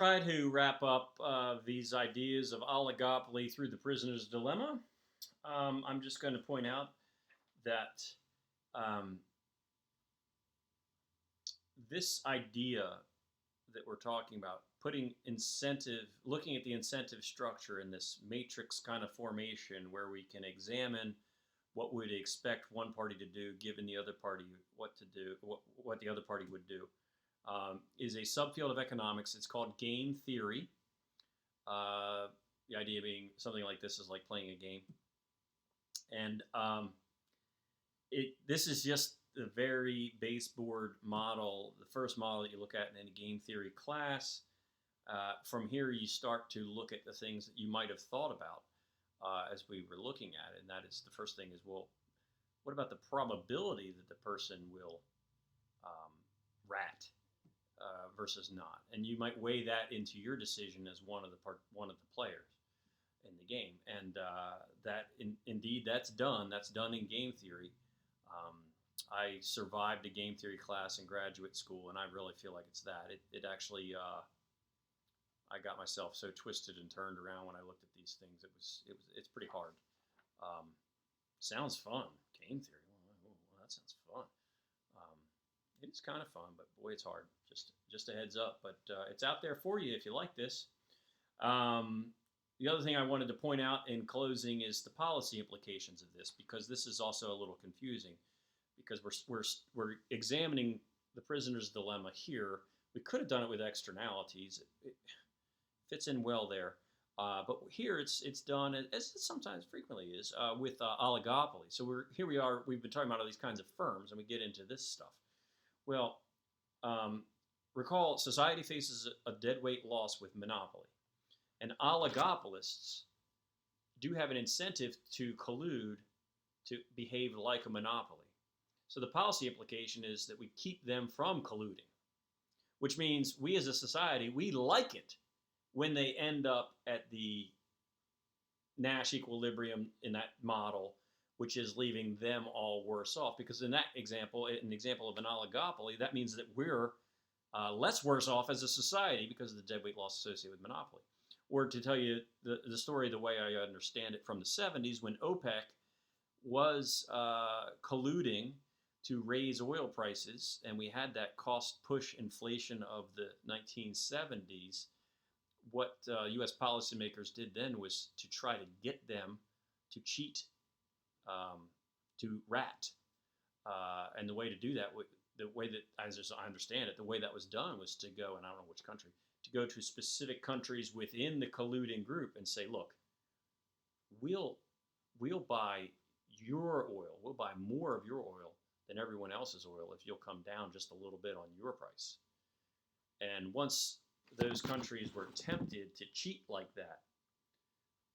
try to wrap up these ideas of oligopoly through the prisoner's dilemma. I'm just going to point out that um, this idea that we're talking about, putting incentive, looking at the incentive structure in this matrix kind of formation where we can examine what we'd expect one party to do given the other party what to do, what the other party would do, is a subfield of economics. It's called game theory. The idea being something like this is like playing a game, and this is just the very baseboard model, the first model that you look at in any game theory class. From here, you start to look at the things that you might have thought about as we were looking at it. And that is the first thing is, well, what about the probability that the person will rat versus not? And you might weigh that into your decision as one of the players in the game. And indeed, that's done. That's done in game theory. I survived a game theory class in graduate school, and I really feel like it's that. It actually, I got myself so twisted and turned around when I looked at these things. It's pretty hard. Sounds fun, game theory. Well, that sounds fun. It is kind of fun, but boy, it's hard. Just a heads up. But it's out there for you if you like this. The other thing I wanted to point out in closing is the policy implications of this, because this is also a little confusing. Because we're examining the prisoner's dilemma here. We could have done it with externalities. It fits in well there. But here it's done, as it sometimes frequently is, with oligopoly. So here we are, we've been talking about all these kinds of firms, and we get into this stuff. Well, recall, society faces a deadweight loss with monopoly. And oligopolists do have an incentive to collude to behave like a monopoly. So the policy implication is that we keep them from colluding, which means we as a society, we like it when they end up at the Nash equilibrium in that model, which is leaving them all worse off. Because in that example, an example of an oligopoly, that means that we're less worse off as a society because of the deadweight loss associated with monopoly. Or to tell you the story the way I understand it from the 70s, when OPEC was colluding to raise oil prices, and we had that cost push inflation of the 1970s, what U.S. policymakers did then was to try to get them to cheat, to rat. And the way to do that, the way that, as I understand it, the way that was done was to go, and I don't know which country, to go to specific countries within the colluding group and say, look, we'll buy your oil, we'll buy more of your oil than everyone else's oil if you'll come down just a little bit on your price. And once those countries were tempted to cheat like that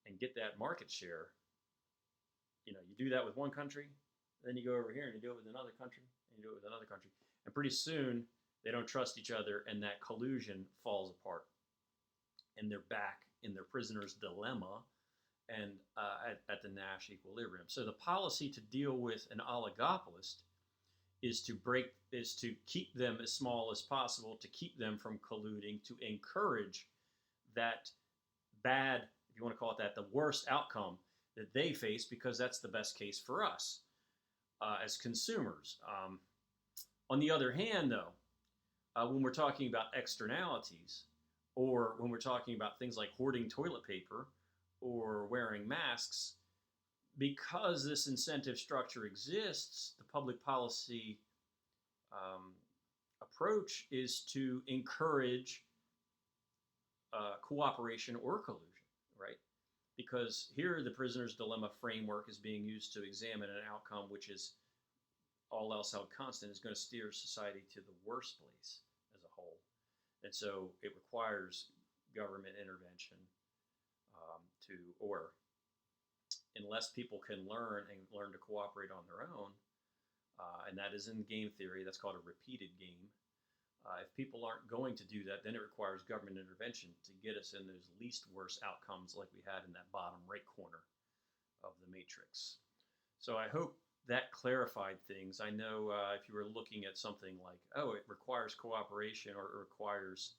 and get that market share, you do that with one country, then you go over here and you do it with another country, and you do it with another country. And pretty soon, they don't trust each other, and that collusion falls apart. And they're back in their prisoner's dilemma and at the Nash equilibrium. So the policy to deal with an oligopolist is to keep them as small as possible, to keep them from colluding, to encourage that bad, if you want to call it that, the worst outcome that they face, because that's the best case for us as consumers. On the other hand, though, when we're talking about externalities, or when we're talking about things like hoarding toilet paper or wearing masks, because this incentive structure exists, the public policy approach is to encourage cooperation or collusion, right? Because here the prisoner's dilemma framework is being used to examine an outcome which is, all else held constant, is going to steer society to the worst place as a whole. And so it requires government intervention or unless people can learn to cooperate on their own, and that is in game theory, that's called a repeated game. If people aren't going to do that, then it requires government intervention to get us in those least worst outcomes like we had in that bottom right corner of the matrix. So I hope that clarified things. I know if you were looking at something like, oh, it requires cooperation or it requires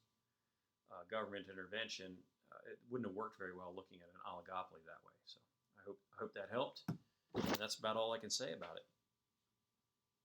government intervention, it wouldn't have worked very well looking at an oligopoly that way. So I hope that helped. And that's about all I can say about it.